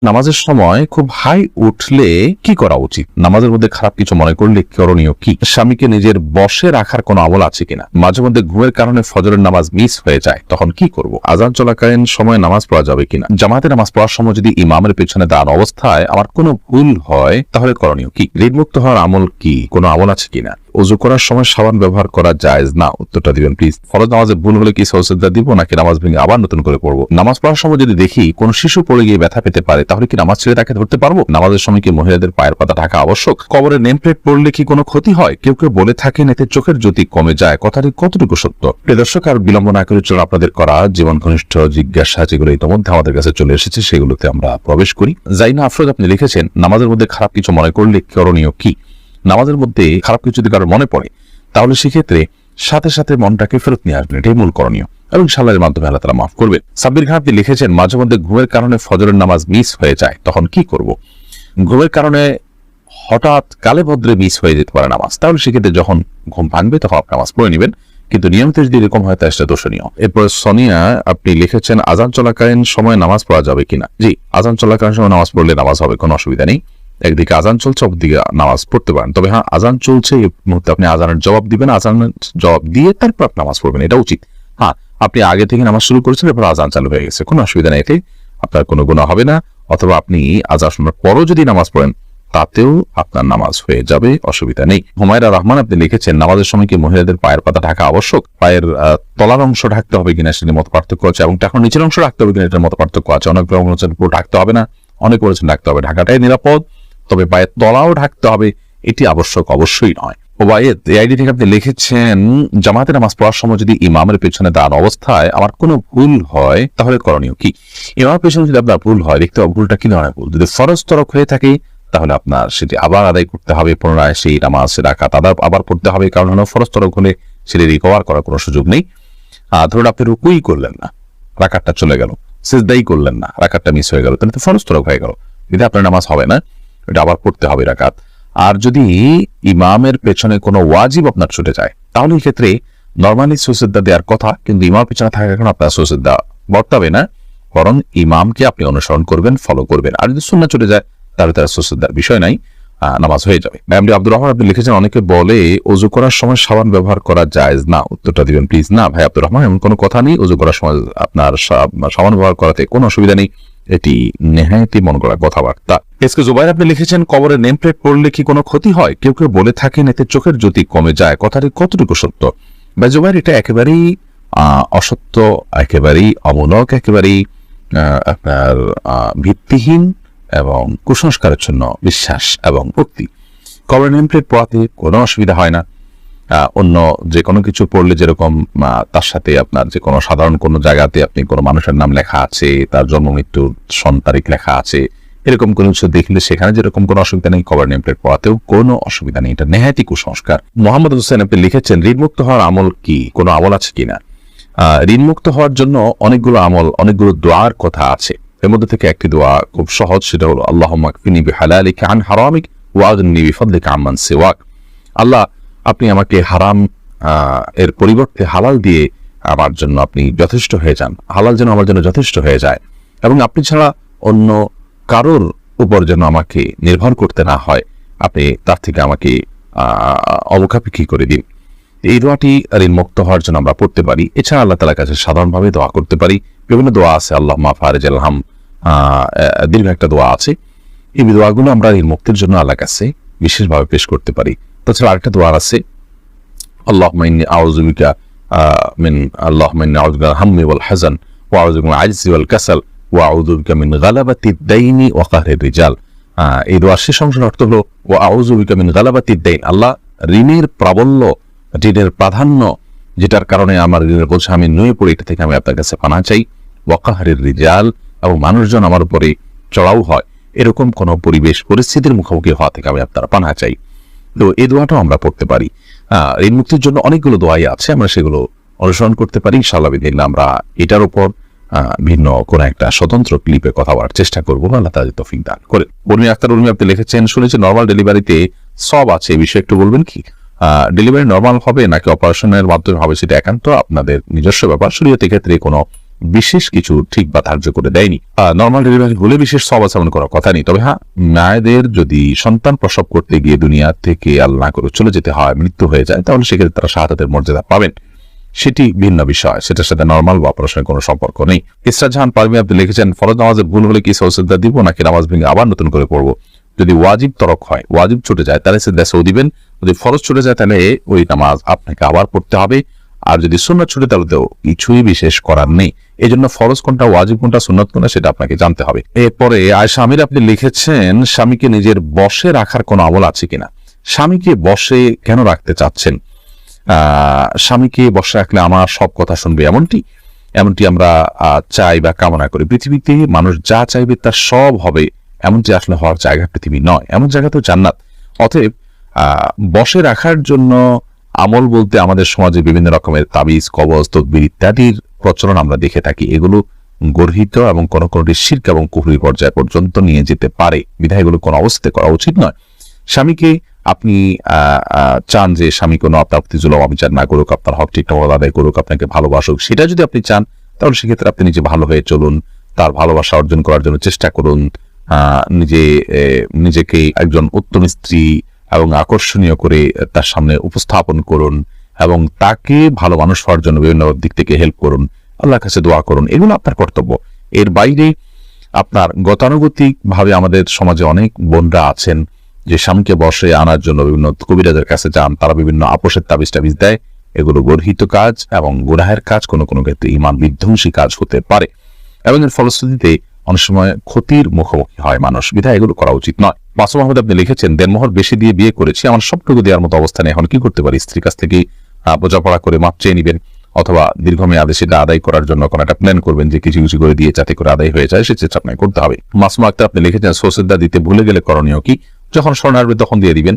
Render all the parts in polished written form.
নামাজের সময় খুব হাই উঠলে কি করা উচিত? নামাজের মধ্যে খারাপ কিছু মনে করলে করণীয় কি? স্বামীকে নিজের বশে রাখার কোনো আমল আছে কিনা? মাঝে মধ্যে ঘুমের কারণে ফজরের নামাজ মিস হয়ে যায়, তখন কি করব? আযান চলাকালীন সময় নামাজ পড়া যাবে কিনা? জামাতে নামাজ পড়ার সময় যদি ইমামের পেছনে দাঁড়ানো অবস্থায় আমার কোনো ভুল হয় তাহলে করণীয় কি? ঋণমুক্ত হওয়ার আমল কি? কোনো আমল আছে কিনা? ওযু করার সময় সাবান ব্যবহার করা জায়েজ না? উত্তরটা দিবেন প্লিজ। ফরজ নামাজে ভুল হলে কি সাজদা দিব নাকি নামাজ ভেঙে আবার নতুন করে পড়বো? নামাজ পড়ার সময় যদি দেখি কোন শিশু পড়ে গিয়ে ব্যথা পেতে পারে তাহলে কি নামাজ ছেড়ে তাকে ধরতে পারবো? নামাজের সময় কি মহিলাদের পায়ের পাতা ঢাকা আবশ্যক? কবরে নেম প্লেট পড়লে কি কোনো ক্ষতি হয়? কেউ কেউ বলে থাকেন এতে চোখের জ্যোতি কমে যায়, কথাটি কতটুকু সত্য? প্রিয় দর্শক, আর বিলম্ব না করে চলুন আপনাদের করা জীবন ঘনিষ্ঠ জিজ্ঞাসা যেগুলো ইতিমধ্যে আমাদের কাছে চলে এসেছে সেগুলোতে আমরা প্রবেশ করি। জাইনা আফরোজ আপনি লিখেছেন, নামাজের মধ্যে খারাপ কিছু মনে করলে করণীয় কি? নামাজের মধ্যে খারাপ কিছু যদি কারোর মনে পড়ে তাহলে সেক্ষেত্রে সাথে সাথে মনটাকে ফেরত নিয়ে আসবেন, এটাই মূল করণীয়, এবং ইনশাআল্লাহর মাধ্যমে আল্লাহ তাআলা মাফ করবেন। সাব্বির খান আপনি লিখেছেন, মাঝে মধ্যে ঘুমের কারণে ফজরের নামাজ মিস হয়ে যায়, তখন কি করব? ঘুমের কারণে হঠাৎ কালে ভদ্রে মিস হয়ে যেতে পারে নামাজ, তাহলে সেক্ষেত্রে যখন ঘুম ভাঙবে তখন আপনি নামাজ পড়ে নেবেন, কিন্তু নিয়মিত যদি এরকম হয় তাহলে সেটা দোষণীয়। এরপর সোনিয়া আপনি লিখেছেন, আযান চলাকালীন সময় নামাজ পড়া যাবে কিনা? জি, আযান চলাকালীন সময় নামাজ পড়লে নামাজ হবে, কোনো অসুবিধা নেই। একদিকে আযান চলছে, অপরদিকে নামাজ পড়তে পারেন, তবে হ্যাঁ, আযান চলছে এই মুহূর্তে আপনি আযানের জবাব দিবেন, আযানের জবাব দিয়ে তারপর আপনি নামাজ পড়বেন, এটা উচিত। হ্যাঁ, আপনি আগে থেকে নামাজ শুরু করেছেন, এরপর আযান চালু হয়ে গেছে, কোনো অসুবিধা নেই, এতে আপনার কোনো গুনাহ হবে না। অথবা আপনি আযান শোনার পরও যদি নামাজ পড়েন তাতেও আপনার নামাজ হয়ে যাবে, অসুবিধা নেই। হুমায়রা রহমান আপনি লিখেছেন, নামাজের সময় কি মহিলাদের পায়ের পাতা ঢাকা আবশ্যক? পায়ের তলার অংশ ঢাকতে হবে কিনা সেটার মত পার্থক্য আছে, এবং এখন নিচের অংশ ঢাকতে হবে কিনা এটার মত পার্থক্য আছে। অনেক লোক বলেছেন পুরো ঢাকতে হবে না, অনেক বলেছেন ঢাকতে হবে। ঢাকাটাই নিরাপদ, তবে পায়ের তলাও ঢাকতে হবে এটি আবশ্যক অবশ্যই নয়। ওবায়েদ এই আইডি থেকে আপনি লিখেছেন, জামাতে নামাজ পড়ার সময় যদি ইমামের পেছনে দাঁড়ানো অবস্থায় আমার কোনো ভুল হয় তাহলে করণীয় কি? ইমামের পেছনে যদি আপনার ভুল হয়, দেখতে হবে ভুলটা কি ধরনের ভুল। যদি ফরজ তরক হয়ে থাকে তাহলে আপনার সেটি আবার আদায় করতে হবে, পুনরায় সেই নামাজ রাকাত আবার পড়তে হবে, কারণ হলো ফরজ তরক হলে সেটি রিকভার করার কোনো সুযোগ নেই। ধরুন আপনি রুকুই করলেন না, রাকাতটা চলে গেল, সিজদাই করলেন না, রাকাতটা মিস হয়ে গেল, তাহলে তো ফরজ তরক হয়ে গেল, যদি আপনার নামাজ হবে না, এটা আবার পড়তে হবে রাকাত। আর যদি ইমামের পেছনে কোনো ওয়াজিব আপনার ছুটে যায় তাহলে এই ক্ষেত্রে নরমালি সুজদা দেওয়ার কথা, কিন্তু ইমামের পেছনে থাকার কারণে আপনার সুজদা বর্তাবে না, বরং ইমামকে আপনি অনুসরণ করবেন, ফলো করবেন। আর যদি সুন্নাহ ছুটে যায় তাহলে তার সুজদার বিষয় নাই, নামাজ হয়ে যাবে। এমডি আব্দুর রহমান আপনি লিখেছেন, অনেকে বলে ওযু করার সময় সাবান ব্যবহার করা জায়েজ না? উত্তরটা দিবেন প্লিজ। না ভাই আব্দুর রহমান, এমন কোনো কথা নেই। ওযু করার সময় আপনার সাবান ব্যবহার করাতে কোনো অসুবিধা নেই, এটি নেহায়েতই মন গড়া কথাবার্তা। এসকে জুবাইর আপনি লিখেছেন, কবরে নেম প্লেট পড়লে কি কোনো ক্ষতি হয়? কেউ কেউ বলে থাকেন এতে চোখের জ্যোতি কমে যায়, কথাটি কতটুকু সত্য? ভাই জুবাইর, এটা একেবারেই অসত্য, একেবারেই অমূলক, একেবারেই আপনার ভিত্তিহীন এবং কুসংস্কারাচ্ছন্ন বিশ্বাস এবং উক্তি। কবরে নেম প্লেট পড়াতে কোনো অসুবিধা হয় না। অন্য যে কোনো কিছু পড়লে যেরকম তার সাথে আপনার যে কোনো সাধারণ কোনো জায়গাতে আপনি কোনো মানুষের নাম লেখা আছে, তার জন্ম মৃত্যুর সন তারিখ লেখা আছে, এরকম কোনো কিছু দেখলে সেখানে যেরকম কোনো অসুবিধা নেই, কবর নেম প্লেট পড়াতেও কোনো অসুবিধা নেই, এটা নেহায়েতই কুসংস্কার। মোহাম্মদ হোসেন আপনি লিখেছেন, ঋণমুক্ত হওয়ার আমল কি? কোনো আমল আছে কিনা? ঋণমুক্ত হওয়ার জন্য অনেকগুলো আমল, অনেকগুলো দোয়ার কথা আছে। এর মধ্যে থেকে একটি দোয়া খুব সহজ, সেটা হলো আল্লাহুম্মা কফিনি বিহালালিকা আন হারামিক ওয়া আগনিনি বিফদলিকা আম্মান সিওয়াক। আল্লাহ, আপনি আমাকে হারাম এর পরিবর্তে হালাল দিয়ে আমার জন্য আপনি যথেষ্ট হয়ে যান, হালাল যেন আমার জন্য যথেষ্ট হয়ে যায়, এবং আপনি ছাড়া অন্য কারোর উপর যেন আমাকে নির্ভর করতে না হয়, আপনি তার থেকে আমাকে অবকাপেক্ষী করে দিন। এই দোয়াটি ঋণমুক্ত হওয়ার জন্য আমরা পড়তে পারি। এছাড়া আল্লাহ তাআলার কাছে সাধারণভাবে দোয়া করতে পারি। বিভিন্ন দোয়া আছে, আল্লাহুম্মা ফারিজাল হাম, দীর্ঘ একটা দোয়া আছে। এই দোয়াগুলো আমরা ঋণমুক্তির জন্য আল্লাহর কাছে বিশেষভাবে পেশ করতে পারি। তাছাড়া আরেকটা দোয়া আছে, আল্লাহুম্মা ইন্নী আউযু বিকা মিনাল হাম্মি ওয়াল হাযান ওয়া আউযু বিকা মিনাল আজজি ওয়াল কাসাল ওয়া আউযু বিকা মিন গালাবাতিদ দাইনি ওয়া কাহরির রিজাল। এই দোয়ার শেষ অংশের অর্থ হলো ওয়া আউযু বিকা মিন গালাবাতিদ দাইন, আল্লাহ ঋণের প্রাবল্য, ঋণের প্রাধান্য, যেটার কারণে আমার ঋণের বোঝা আমি নুয়ে পড়ি, এটা থেকে আমি আপনার কাছে পানাহ চাই। ওয়া কাহরির রিজাল, এবং মানুষজন আমার উপরে চড়াও হয়, এরকম কোন পরিবেশ পরিস্থিতির মুখোমুখি হওয়া থেকে আমি আপনার পানাহ চাই। তো এই দোয়াটাও আমরা পড়তে পারি। ঋণ মুক্তির জন্য অনেকগুলো দোয়াই আছে, আমরা সেগুলো অনুসরণ করতে পারি। ইনশাআল্লাহ বিদিনিল্লাহ আমরা এটার উপর ভিন্ন কোন একটা স্বতন্ত্র ক্লিপে কথা বলার চেষ্টা করবো, আল্লাহ তাআলা তৌফিক দান করে। উর্মি আক্তার উর্মি আপনি লিখেছেন, শুনেছি নরমাল ডেলিভারিতে সব আছে, এই বিষয়ে একটু বলবেন কি? ডেলিভারি নরমাল হবে নাকি অপারেশনের মাধ্যমে হবে সেটা একান্ত আপনাদের নিজস্ব ব্যাপার। শরীয়তের ক্ষেত্রে কোনো বিশেষ কিছু ঠিক বা ধার্য করে দেয়নি। নর্মাল ডেলিভারি হলে বিশেষ সওয়াব আছে করার কথা নেই। তবে হ্যাঁ, মায়েদের যদি সন্তান প্রসব করতে গিয়ে দুনিয়া থেকে আল্লাহ না করে চলে যেতে হয়, মৃত্যু হয়ে যায়, তাহলে সেক্ষেত্রে তারা শাহাদাতের মর্যাদা পাবেন, সেটি ভিন্ন বিষয়, সেটার সাথে নর্মাল বা অপারেশনের কোনো সম্পর্ক নেই। ইসরা জাহান পারভী আপনি লিখেছেন, ফরজ নামাজে ভুল হলে কি সজদা দিব নাকি নামাজ ভেঙে আবার নতুন করে পড়বো? যদি ওয়াজিব তরক হয়, ওয়াজিব ছুটে যায়, তাহলে সিজদা সৌ দিবেন। যদি ফরজ ছুটে যায় তাহলে ওই নামাজ আপনাকে আবার পড়তে হবে। আর যদি সুন্নাত ছুটে তাহলে তো কিছুই বিশেষ করার নেই। এই জন্য ফরজ কোনটা, ওয়াজিব কোনটা, সুন্নাত কোনটা সেটা আপনাকে জানতে হবে। এরপরে আয়েশা আমির আপনি লিখেছেন, স্বামীকে নিজের বশে রাখার কোনো আমল আছে কিনা? স্বামীকে বশে কেন রাখতে চাচ্ছেন? স্বামীকে বসে রাখলে আমার সব কথা শুনবে এমনটি আমরা চাই বা কামনা করি। পৃথিবীতে মানুষ যা চাইবে তার সব হবে, এমনটি আসলে হওয়ার জায়গা পৃথিবী নয়, এমন জায়গা তো জান্নাত। অতএব বসে রাখার জন্য আমল বলতে আমাদের সমাজে বিভিন্ন রকমের তাবিজ, কবজ, তদবির ইত্যাদির প্রচলন আমরা দেখে থাকি। এগুলো গর্হিত এবং কোন কোনটি শিরক এবং কুফরি পর্যায় পর্যন্ত নিয়ে যেতে পারে, বিধায় এগুলো কোনো অবস্থাতে করা উচিত নয়। স্বামীকে আপনি চান যে স্বামী কোনো আপনার প্রতি জুলুম অবিচার না করুক, আপনার হক ঠিকঠাক আদায় করুক, আপনাকে ভালোবাসুক, সেটা যদি আপনি চান তাহলে সেক্ষেত্রে আপনি নিজে ভালো হয়ে চলুন, তার ভালোবাসা অর্জন করার জন্য চেষ্টা করুন, নিজেকে একজন উত্তম স্ত্রী এবং আকর্ষণীয় করে তার সামনে উপস্থাপন করুন এবং তাকে ভালো মানুষ হওয়ার জন্য বিভিন্ন দিক থেকে হেল্প করুন, আল্লাহর কাছে দোয়া করুন। এগুলো আপনার কর্তব্য। এর বাইরে আপনার গতানুগতিক ভাবে আমাদের সমাজে অনেক বোনরা আছেন যে স্বামীকে বসে আনার জন্য বিভিন্ন কবিরাজের কাছে যান, তারা বিভিন্ন আপোষের তাবিজ টাবিজ দেয়। এগুলো গর্হিত কাজ এবং গুনাহের কাজ, কোনো কোনো ক্ষেত্রে ঈমান বিধ্বংসী কাজ হতে পারে এবং এর ফলশ্রুতিতে অনেক সময় ক্ষতির মুখোমুখি হয় মানুষ, বিধায় এগুলো করা উচিত নয়। মাসুম আহমেদ আপনি লিখেছেন, দেড়মোহর বেশি দিয়ে বিয়ে করেছি, আমার সবটুকু দেওয়ার মতো অবস্থানে এখন কি করতে পারি? স্ত্রীর কাছ থেকে বোঝাপড়া করে মাপ চেয়ে নিবেন অথবা দীর্ঘমেয়াদে সেটা আদায় করার জন্য কোনো একটা প্ল্যান করবেন যে কিছু কিছু করে দিয়ে যাতে করে আদায় হয়ে যায়, সে চেষ্টা আপনাকে করতে হবে। মাসুম আক্তার আপনি লিখেছেন, সজদা দিতে ভুলে গেলে করণীয় কি? যখন স্মরণ আসবে তখন দিয়ে দিবেন।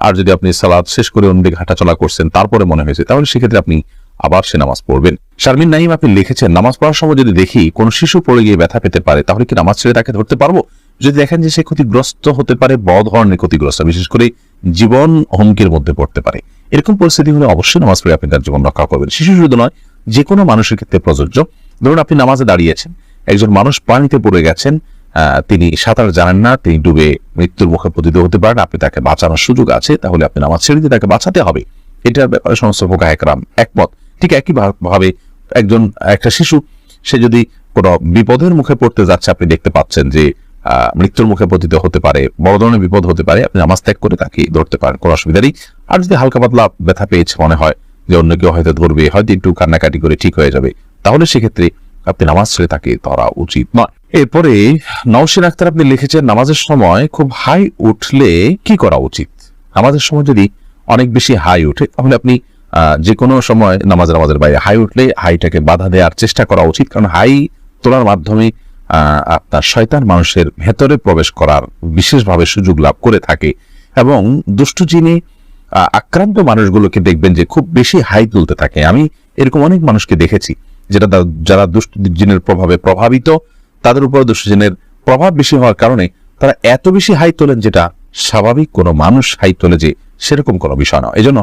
আর যদি আপনি সালাত শেষ করে অন্যদিকে হাঁটাচলা করছেন তারপরে মনে হয়েছে, তাহলে সেক্ষেত্রে আপনি আবার সে নামাজ পড়বেন। শারমিন নাইম আপনি লিখেছেন, নামাজ পড়ার সময় যদি দেখি কোন শিশু পড়ে গিয়ে ব্যথা পেতে পারে তাহলে কি নামাজ ছেড়ে তাকে ধরতে পারবো? যদি দেখেন যে সে ক্ষতিগ্রস্ত হতে পারে, বড় ধরনের ক্ষতিগ্রস্ত, বিশেষ করে জীবন হুমকির মধ্যে পড়তে পারে, এরকম পরিস্থিতি হলে অবশ্যই নামাজ পড়ে আপনি তার জীবন রক্ষা করবেন। শিশু শুধু নয়, যে কোনো মানুষের ক্ষেত্রে প্রযোজ্য। ধরুন আপনি নামাজে দাঁড়িয়েছেন, একজন মানুষ পানিতে পড়ে গেছেন, তিনি সাঁতার জানেন না, তিনি ডুবে মৃত্যুর মুখে পতিত হতে পারেন, আপনি তাকে বাঁচানোর সুযোগ আছে, তাহলে আপনি নামাজ ছেড়ে দিয়ে তাকে বাঁচাতে হবে। এটার ব্যাপারে সমস্ত ফুকাহা কেরাম একমত। ঠিক একই ভাবে একটা শিশু, সে যদি কোনো বিপদের মুখে পড়তে যাচ্ছে, আপনি দেখতে পাচ্ছেন যে মৃত্যুর মুখে পতিত হতে পারে, বড় ধরনের বিপদ হতে পারে, আপনি নামাজ ত্যাগ করে তাকে ধরতে পারেন, কোনো অসুবিধা নেই। আর যদি হালকা পাতলা ব্যথা পেয়েছে, মনে হয় যে অন্য কেউ হয়তো ধরবে, হয়তো একটু কান্নাকাটি করে ঠিক হয়ে যাবে, তাহলে সেক্ষেত্রে আপনি নামাজ ছেড়ে তাকে ধরা উচিত নয়। এরপরে নওশিন আক্তার আপনি লিখেছেন, নামাজের সময় খুব হাই উঠলে কি করা উচিত? নামাজের সময় যদি অনেক বেশি হাই উঠে তাহলে আপনি যে কোনো সময় নামাজের বাইরে হাই উঠলে হাইটাকে বাধা দেওয়ার চেষ্টা করা উচিত, কারণ হাই তোলার মাধ্যমে আপনার শয়তান মানুষের ভেতরে প্রবেশ করার বিশেষভাবে সুযোগ লাভ করে থাকে এবং দুষ্টু জিনে আক্রান্ত মানুষগুলোকে দেখবেন যে খুব বেশি হাই তুলতে থাকে। আমি এরকম অনেক মানুষকে দেখেছি যারা দুষ্টু জিনের প্রভাবে প্রভাবিত, তাদের উপর দুষ্টু জিনের প্রভাব বেশি হওয়ার কারণে তারা এত বেশি হাই তোলেন যেটা স্বাভাবিক কোনো মানুষ হাই তোলে যে সেরকম কোনো বিষয় নয়। এই জন্য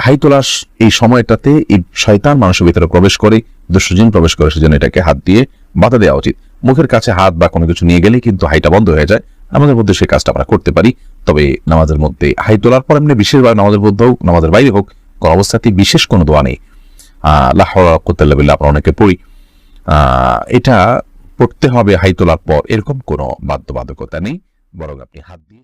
হাই তোলার এই সময়টাতে এই শয়তান মানুষের ভিতরে প্রবেশ করে, দুষ্টু জিন প্রবেশ করে, সেজন্য এটাকে হাত দিয়ে বাধা দেওয়া উচিত। মুখের কাছে হাত বা কোনো কিছু নিয়ে গেলে কিন্তু হাইটা বন্ধ হয়ে যায়। আমাদের মধ্যে সেই কাজটা আমরা করতে পারি। তবে নামাজের মধ্যে হাই তোলার পর এমনি বিশেষভাবে নামাজের মধ্যে হোক, নামাজের বাইরে হোক, কোন অবস্থাতেই বিশেষ কোনো দোয়া নেই। লা হাওলা ওয়ালা কুওয়াতা ইল্লা বিল্লাহ আমরা অনেকে পড়ি, এটা পড়তে হবে হাই তোলার পর, এরকম কোনো বাধ্যবাধকতা নেই, বরং আপনি হাত দিয়ে